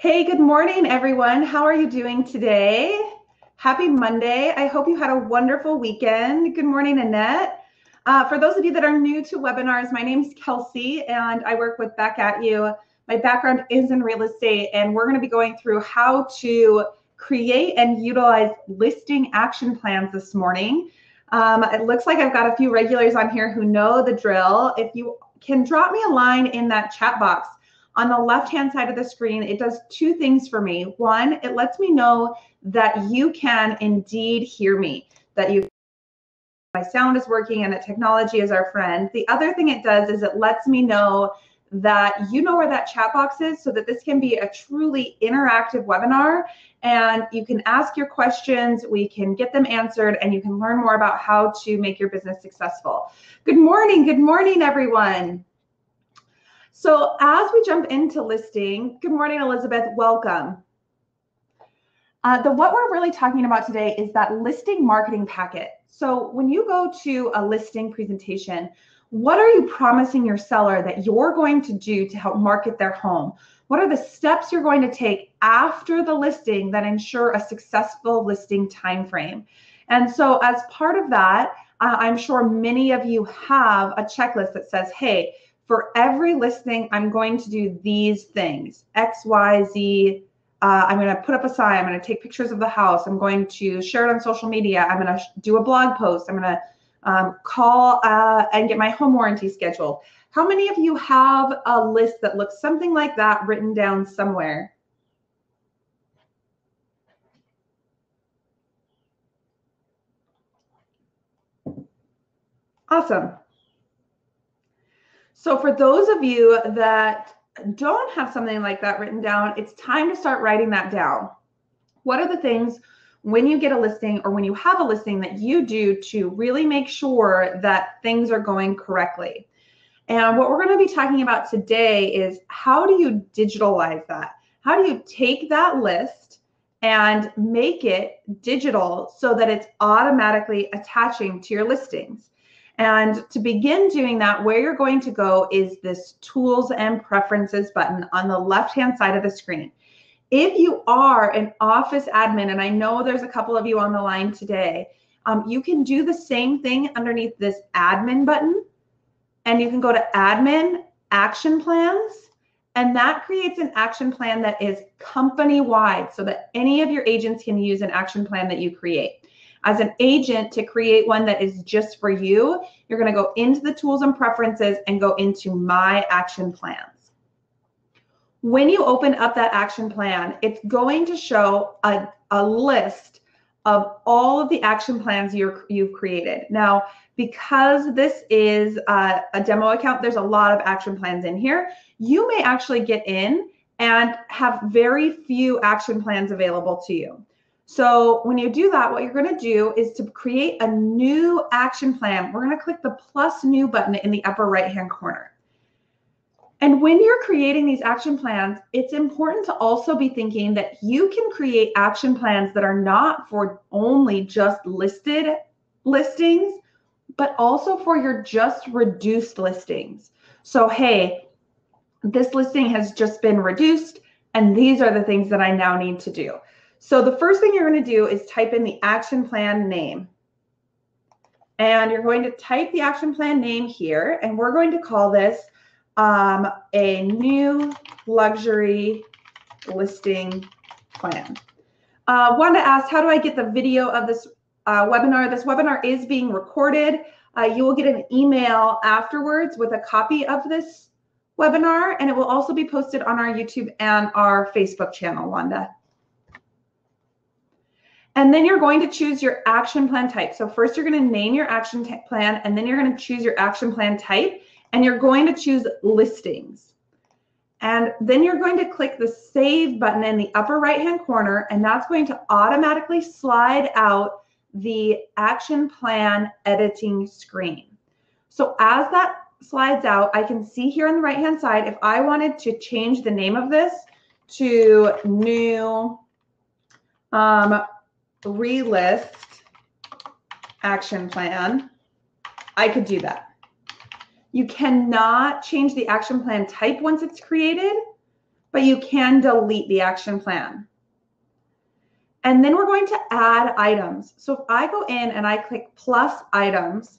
Hey, good morning, everyone. How are you doing today? Happy Monday. I hope you had a wonderful weekend. Good morning, Annette. For those of you that are new to webinars, my name's Kelsey, and I work with Back At You. My background is in real estate, and we're going to be going through how to create and utilize listing action plans this morning. It looks like I've got a few regulars on here who know the drill. If you can drop me a line in that chat box, on the left-hand side of the screen, it does two things for me. One, it lets me know that you can indeed hear me, that my sound is working and that technology is our friend. The other thing it does is it lets me know that you know where that chat box is so that this can be a truly interactive webinar and you can ask your questions, we can get them answered, and you can learn more about how to make your business successful. Good morning, everyone. So as we jump into listing, good morning, Elizabeth, welcome. What we're really talking about today is that listing marketing packet. So when you go to a listing presentation, what are you promising your seller that you're going to do to help market their home? What are the steps you're going to take after the listing that ensure a successful listing timeframe? And so as part of that, I'm sure many of you have a checklist that says, hey, for every listing, I'm going to do these things, X, Y, Z. I'm going to put up a sign. I'm going to take pictures of the house. I'm going to share it on social media. I'm going to do a blog post. I'm going to call and get my home warranty scheduled. How many of you have a list that looks something like that written down somewhere? Awesome. So for those of you that don't have something like that written down, it's time to start writing that down. What are the things when you get a listing or when you have a listing that you do to really make sure that things are going correctly? And what we're going to be talking about today is how do you digitalize that? How do you take that list and make it digital so that it's automatically attaching to your listings? And to begin doing that, where you're going to go is this Tools and Preferences button on the left-hand side of the screen. If you are an office admin, and I know there's a couple of you on the line today, you can do the same thing underneath this Admin button, and you can go to Admin, Action Plans, and that creates an action plan that is company-wide so that any of your agents can use an action plan that you create. As an agent, to create one that is just for you, you're going to go into the Tools and Preferences and go into My Action Plans. When you open up that action plan, it's going to show a list of all of the action plans you've created. Now, because this is a demo account, there's a lot of action plans in here. You may actually get in and have very few action plans available to you. So when you do that, what you're going to do is to create a new action plan. We're going to click the plus new button in the upper right-hand corner. And when you're creating these action plans, it's important to also be thinking that you can create action plans that are not for only just listed listings, but also for your just reduced listings. So, hey, this listing has just been reduced, and these are the things that I now need to do. So the first thing you're going to do is type in the action plan name. And you're going to type the action plan name here, and we're going to call this a new luxury listing plan. Wanda asked, how do I get the video of this webinar? This webinar is being recorded. You will get an email afterwards with a copy of this webinar, and it will also be posted on our YouTube and our Facebook channel, Wanda. And then you're going to choose your action plan type. So first you're going to name your action plan, and then you're going to choose your action plan type, and you're going to choose listings. And then you're going to click the Save button in the upper right-hand corner, and that's going to automatically slide out the action plan editing screen. So as that slides out, I can see here on the right-hand side, if I wanted to change the name of this to New Relist Action Plan, I could do that. You cannot change the action plan type once it's created, but you can delete the action plan. And then we're going to add items. So if I go in and I click plus items,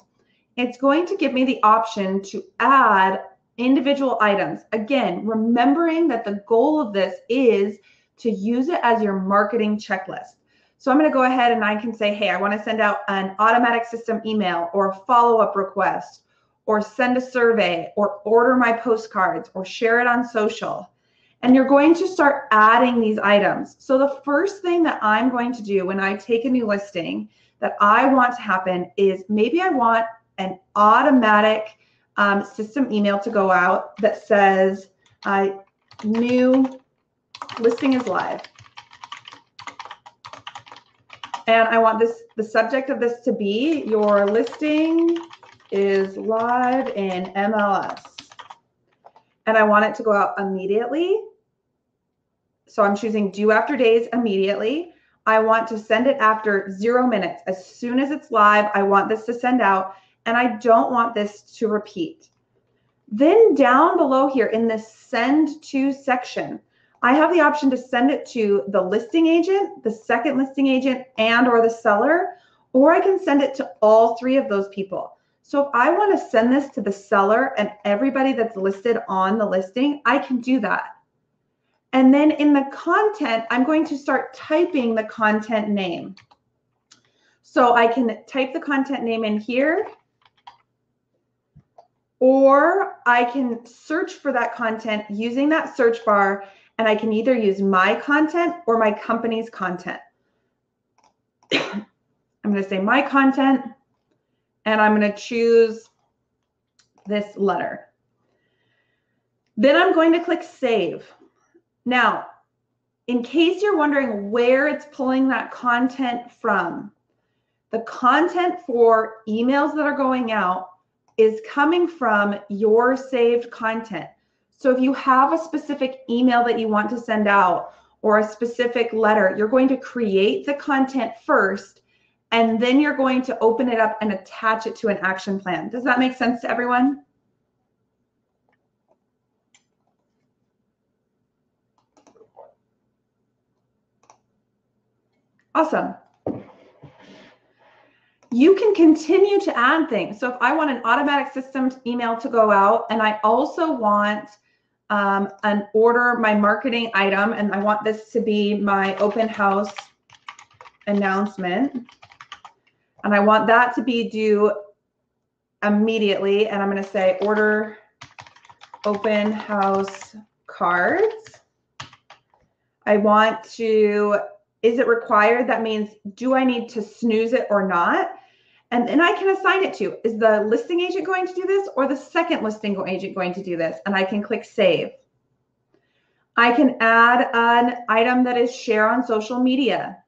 it's going to give me the option to add individual items. Again, remembering that the goal of this is to use it as your marketing checklist. So I'm going to go ahead and I can say, hey, I want to send out an automatic system email or a follow-up request or send a survey or order my postcards or share it on social. And you're going to start adding these items. So the first thing that I'm going to do when I take a new listing that I want to happen is maybe I want an automatic system email to go out that says new listing is live. And I want the subject of this to be your listing is live in MLS. And I want it to go out immediately. So I'm choosing due after days immediately. I want to send it after 0 minutes. As soon as it's live, I want this to send out, and I don't want this to repeat. Then down below here in this send to section, I have the option to send it to the listing agent, the second listing agent, and or the seller, or I can send it to all three of those people. So if I want to send this to the seller and everybody that's listed on the listing, I can do that. And then in the content, I'm going to start typing the content name. So I can type the content name in here, or I can search for that content using that search bar, and I can either use my content or my company's content. I'm going to say my content, and I'm going to choose this letter. Then I'm going to click save. Now, in case you're wondering where it's pulling that content from, the content for emails that are going out is coming from your saved content. So if you have a specific email that you want to send out or a specific letter, you're going to create the content first, and then you're going to open it up and attach it to an action plan. Does that make sense to everyone? Awesome. You can continue to add things. So if I want an automatic system email to go out, and I also want an order my marketing item, and I want this to be my open house announcement, and I want that to be due immediately, and I'm going to say order open house cards. I want to, is it required? That means, do I need to snooze it or not? And then I can assign it to, is the listing agent going to do this or the second listing agent going to do this? And I can click save. I can add an item that is share on social media.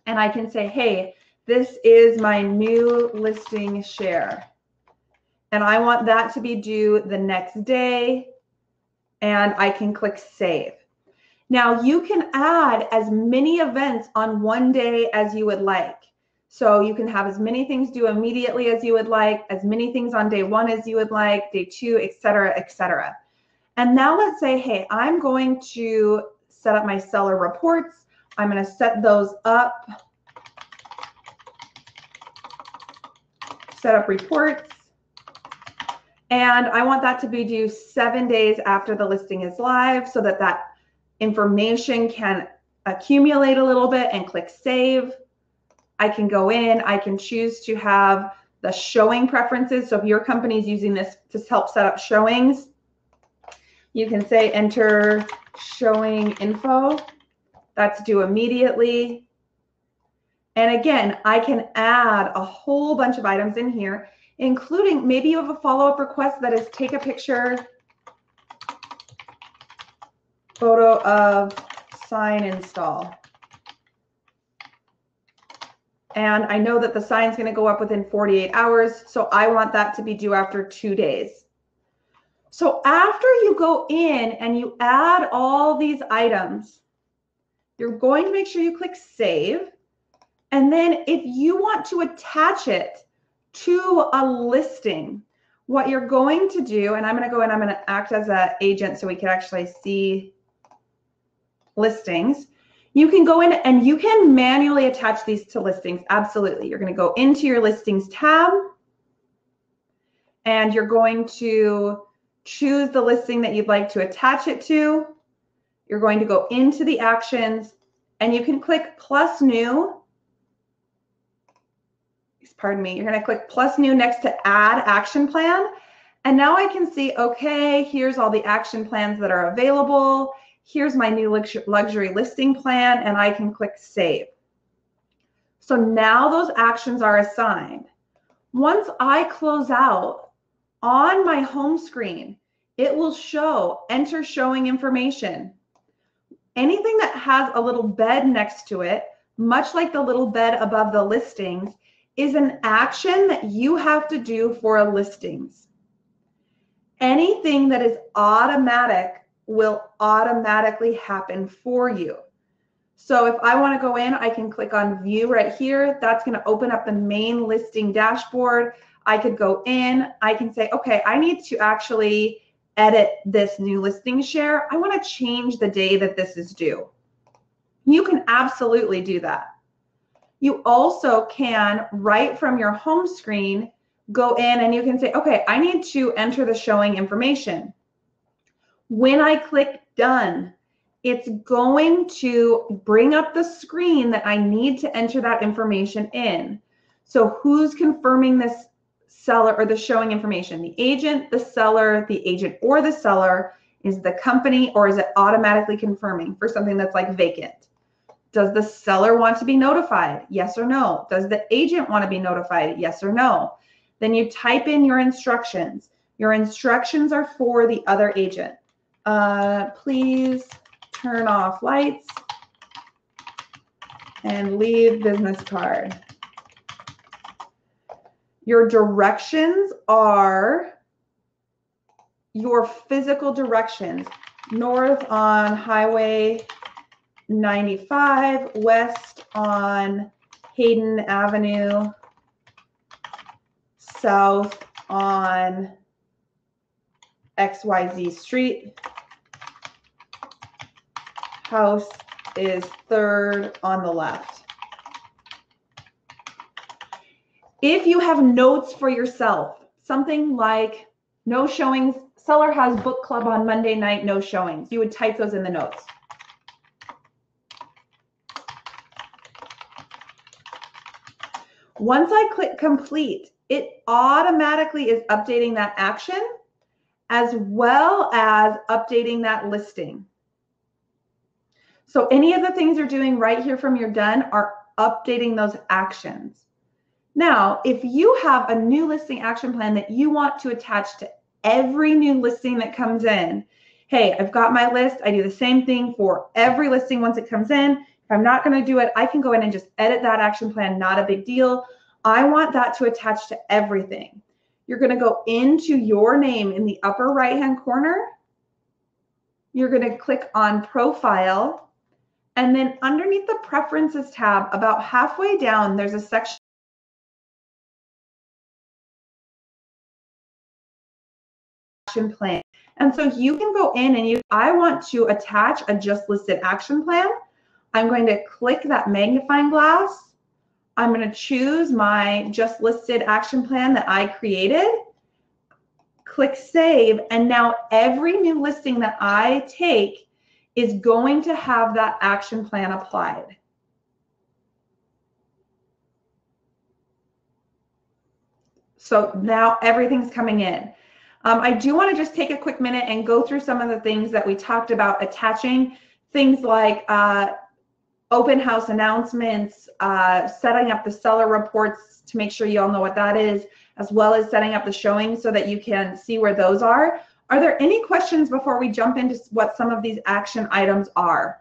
And I can say, hey, this is my new listing share. And I want that to be due the next day. And I can click save. Now you can add as many events on one day as you would like. So you can have as many things due immediately as you would like, as many things on day one as you would like, day two, et cetera, et cetera. And now let's say, hey, I'm going to set up my seller reports. I'm going to set those up, set up reports. And I want that to be due 7 days after the listing is live so that that information can accumulate a little bit, and click save. I can go in, I can choose to have the showing preferences. So if your company is using this to help set up showings, you can say enter showing info. That's due immediately. And again, I can add a whole bunch of items in here, including maybe you have a follow-up request that is take a picture, photo of sign install. And I know that the sign's going to go up within 48 hours, so I want that to be due after 2 days. So after you go in and you add all these items, you're going to make sure you click save. And then if you want to attach it to a listing, what you're going to do, and I'm going to go in, I'm going to act as an agent so we can actually see listings, you can go in and you can manually attach these to listings. Absolutely. You're going to go into your listings tab and you're going to choose the listing that you'd like to attach it to. You're going to go into the actions and you can click plus new. Pardon me. You're going to click plus new next to add action plan. And now I can see, okay, here's all the action plans that are available. Here's my new luxury listing plan, and I can click save. So now those actions are assigned. Once I close out, on my home screen, it will show enter showing information. Anything that has a little bed next to it, much like the little bed above the listings, is an action that you have to do for a listings. Anything that is automatic will automatically happen for you. So if I want to go in, I can click on view right here. That's going to open up the main listing dashboard. I could go in, I can say, okay, I need to actually edit this new listing share. I want to change the day that this is due. You can absolutely do that. You also can, right from your home screen, go in and you can say, okay, I need to enter the showing information. When I click done, it's going to bring up the screen that I need to enter that information in. So who's confirming this seller or the showing information? The agent, the seller, the agent or the seller, is the company, or is it automatically confirming for something that's like vacant? Does the seller want to be notified? Yes or no? Does the agent want to be notified? Yes or no? Then you type in your instructions. Your instructions are for the other agent. Please turn off lights and leave business card. Your directions are your physical directions. North on Highway 95, west on Hayden Avenue, south on XYZ Street. House is third on the left. If you have notes for yourself, something like no showings, seller has book club on Monday night, no showings, you would type those in the notes. Once I click complete, it automatically is updating that action as well as updating that listing. So any of the things you're doing right here from your done are updating those actions. Now, if you have a new listing action plan that you want to attach to every new listing that comes in, hey, I've got my list. I do the same thing for every listing once it comes in. If I'm not going to do it, I can go in and just edit that action plan. Not a big deal. I want that to attach to everything. You're going to go into your name in the upper right-hand corner. You're going to click on Profile. And then underneath the Preferences tab, about halfway down, there's a section action plan. And so you can go in and I want to attach a just listed action plan. I'm going to click that magnifying glass. I'm going to choose my just listed action plan that I created. Click save. And now every new listing that I take is going to have that action plan applied. So now everything's coming in. I do want to just take a quick minute and go through some of the things that we talked about attaching, things like open house announcements, setting up the seller reports to make sure you all know what that is, as well as setting up the showing so that you can see where those are. Are there any questions before we jump into what some of these action items are?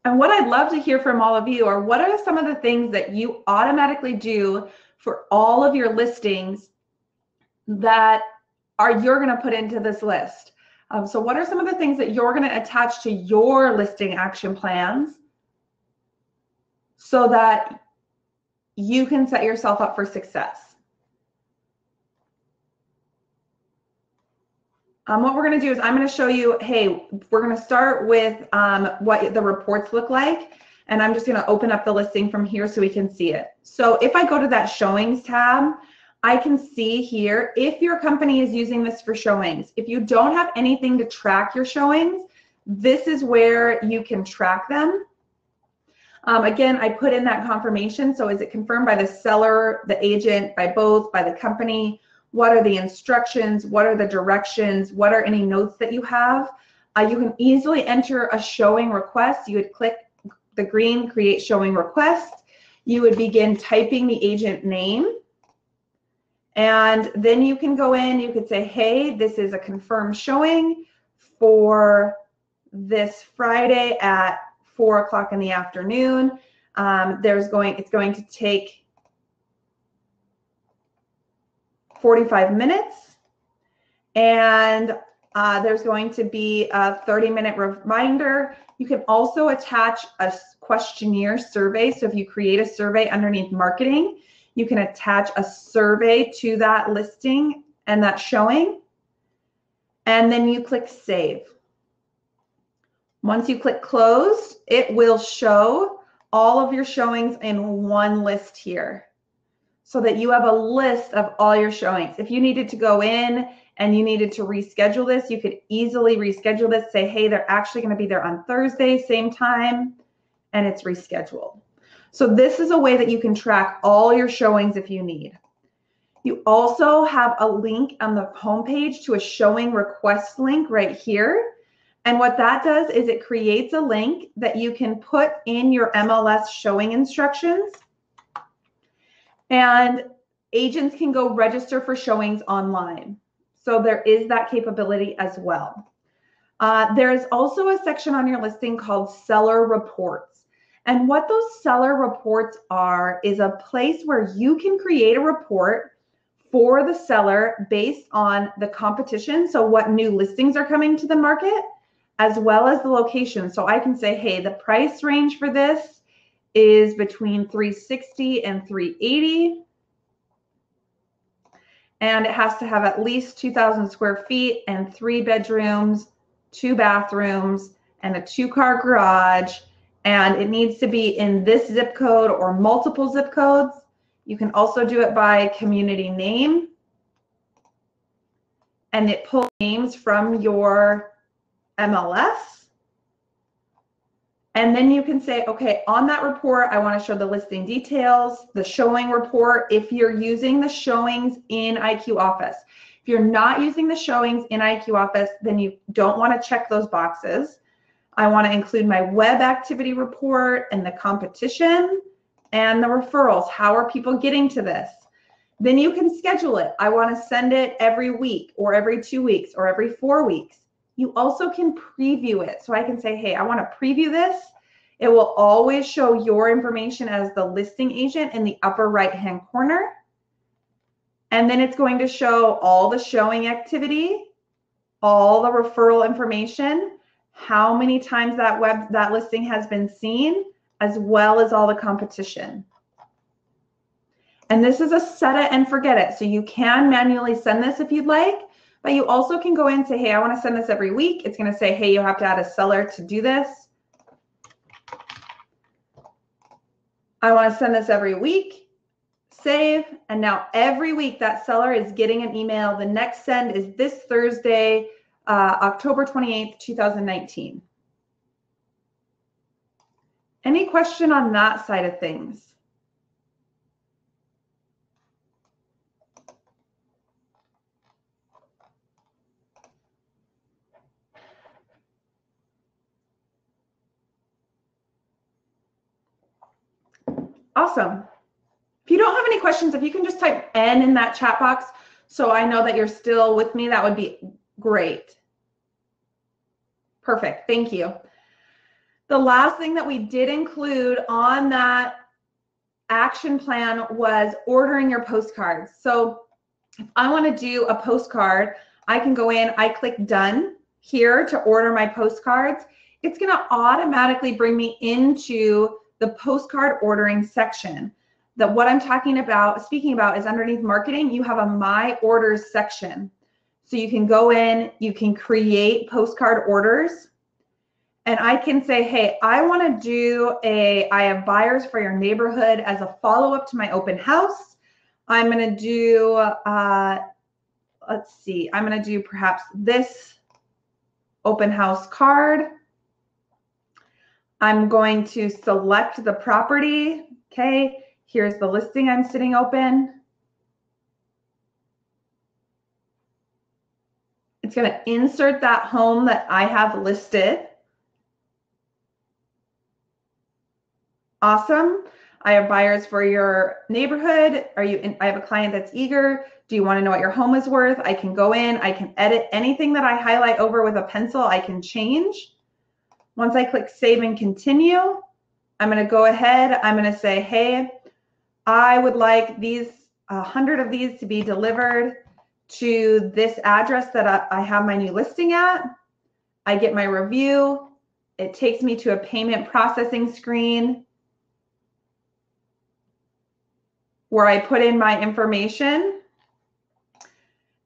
And what I'd love to hear from all of you are what are some of the things that you automatically do for all of your listings that you're going to put into this list? So what are some of the things that you're going to attach to your listing action plans? so that you can set yourself up for success. What we're going to do is I'm going to show you, hey, we're going to start with what the reports look like. And I'm just going to open up the listing from here so we can see it. So if I go to that showings tab, I can see here if your company is using this for showings. If you don't have anything to track your showings, this is where you can track them. Again, I put in that confirmation. So is it confirmed by the seller, the agent, by both, by the company? What are the instructions? What are the directions? What are any notes that you have? You can easily enter a showing request. You would click the green create showing request. You would begin typing the agent name. And then you can go in, you could say, hey, this is a confirmed showing for this Friday at 4 o'clock in the afternoon. It's going to take 45 minutes. And there's going to be a 30-minute reminder. You can also attach a questionnaire survey. So if you create a survey underneath marketing, you can attach a survey to that listing and that showing. And then you click save. Once you click close, it will show all of your showings in one list here so that you have a list of all your showings. If you needed to go in and you needed to reschedule this, you could easily reschedule this, say, hey, they're actually going to be there on Thursday, same time, and it's rescheduled. So this is a way that you can track all your showings if you need. You also have a link on the homepage to a showing request link right here. And what that does is it creates a link that you can put in your MLS showing instructions. And agents can go register for showings online. So there is that capability as well. There is also a section on your listing called seller reports. And what those seller reports are is a place where you can create a report for the seller based on the competition. So what new listings are coming to the market, as well as the location. So I can say, hey, the price range for this is between $360 and $380. And it has to have at least 2,000 square feet and 3 bedrooms, 2 bathrooms, and a 2-car garage. And it needs to be in this zip code or multiple zip codes. You can also do it by community name. And it pulls names from your MLS. And then you can say, okay, on that report, I want to show the listing details, the showing report, if you're using the showings in IQ Office. If you're not using the showings in IQ Office, then you don't want to check those boxes. I want to include my web activity report and the competition and the referrals. How are people getting to this? Then you can schedule it. I want to send it every week or every 2 weeks or every 4 weeks. You also can preview it. So I can say, hey, I want to preview this. It will always show your information as the listing agent in the upper right-hand corner. And then it's going to show all the showing activity, all the referral information, how many times that listing has been seen, as well as all the competition. And this is a set it and forget it. So you can manually send this if you'd like, but you also can go in and say, hey, I want to send this every week. It's going to say, hey, you have to add a seller to do this. I want to send this every week, save, and now every week that seller is getting an email. The next send is this Thursday, October 28th, 2019. Any question on that side of things? Awesome. If you don't have any questions, if you can just type N in that chat box so I know that you're still with me, that would be great. Perfect. Thank you. The last thing that we did include on that action plan was ordering your postcards. So if I want to do a postcard, I can go in, I click done here to order my postcards. It's going to automatically bring me into the postcard ordering section. That what I'm speaking about is underneath marketing, you have a My Orders section. So you can go in, you can create postcard orders, and I can say, hey, I want to do I have buyers for your neighborhood as a follow-up to my open house. I'm going to do, let's see, I'm going to do perhaps this open house card. I'm going to select the property. Okay, here's the listing I'm sitting open. It's going to insert that home that I have listed. Awesome. I have buyers for your neighborhood. I have a client that's eager. Do you want to know what your home is worth? I can go in, I can edit anything that I highlight over with a pencil, I can change. Once I click save and continue, I'm going to go ahead. I'm going to say, hey, I would like 100 of these to be delivered to this address that I have my new listing at. I get my review. It takes me to a payment processing screen where I put in my information,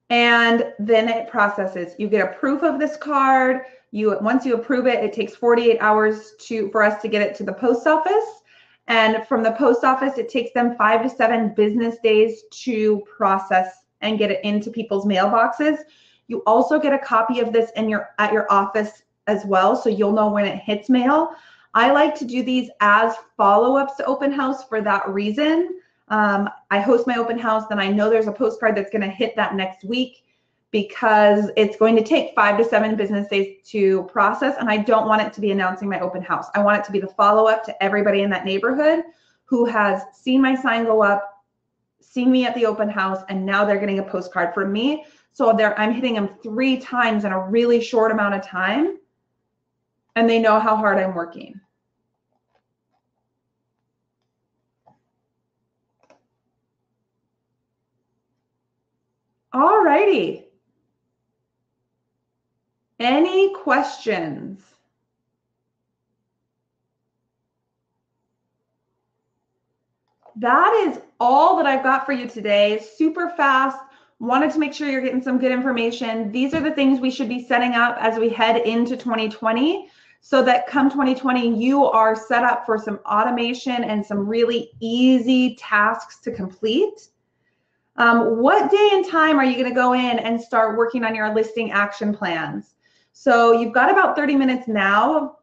and then it processes. You get a proof of this card. Once you approve it, it takes 48 hours for us to get it to the post office. And from the post office, it takes them 5 to 7 business days to process and get it into people's mailboxes. You also get a copy of this at your office as well, so you'll know when it hits mail. I like to do these as follow-ups to open house for that reason. I host my open house, then I know there's a postcard that's going to hit that next week, because it's going to take 5 to 7 business days to process, and I don't want it to be announcing my open house. I want it to be the follow-up to everybody in that neighborhood who has seen my sign go up, seen me at the open house, and now they're getting a postcard from me. So I'm hitting them 3 times in a really short amount of time, and they know how hard I'm working. All righty. Any questions? That is all that I've got for you today. Super fast. Wanted to make sure you're getting some good information. These are the things we should be setting up as we head into 2020, so that come 2020, you are set up for some automation and some really easy tasks to complete. What day and time are you going to go in and start working on your listing action plans? So you've got about 30 minutes now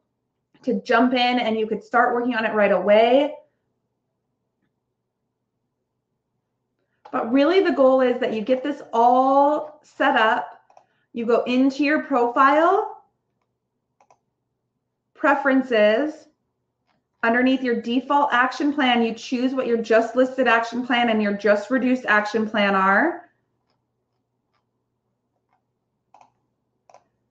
to jump in, and you could start working on it right away. But really the goal is that you get this all set up. You go into your profile, preferences, underneath your default action plan, you choose what your just listed action plan and your just reduced action plan are,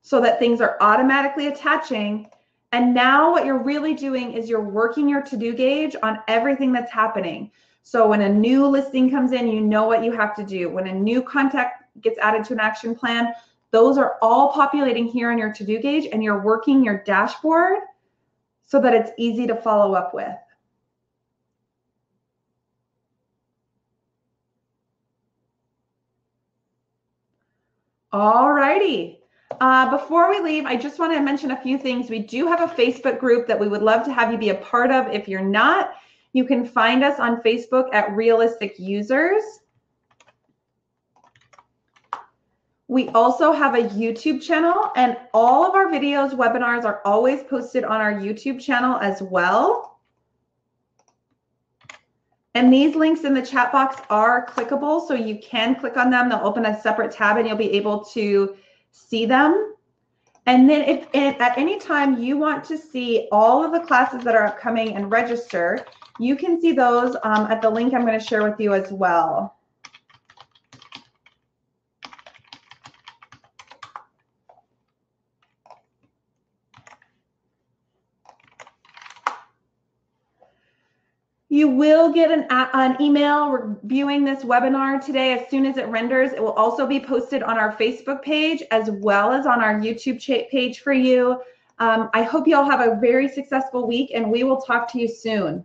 so that things are automatically attaching. And now what you're really doing is you're working your to-do gauge on everything that's happening. So when a new listing comes in, you know what you have to do. When a new contact gets added to an action plan, those are all populating here on your to-do gauge, and you're working your dashboard so that it's easy to follow up with. All righty. Before we leave, I just want to mention a few things. We do have a Facebook group that we would love to have you be a part of. If you're not, you can find us on Facebook at Realistic Users. We also have a YouTube channel, and all of our videos, webinars are always posted on our YouTube channel as well. And these links in the chat box are clickable, so you can click on them. They'll open a separate tab and you'll be able to see them. And then if at any time you want to see all of the classes that are upcoming and register, you can see those at the link I'm going to share with you as well. You will get an email reviewing this webinar today as soon as it renders. It will also be posted on our Facebook page as well as on our YouTube page for you. I hope you all have a very successful week, and we will talk to you soon.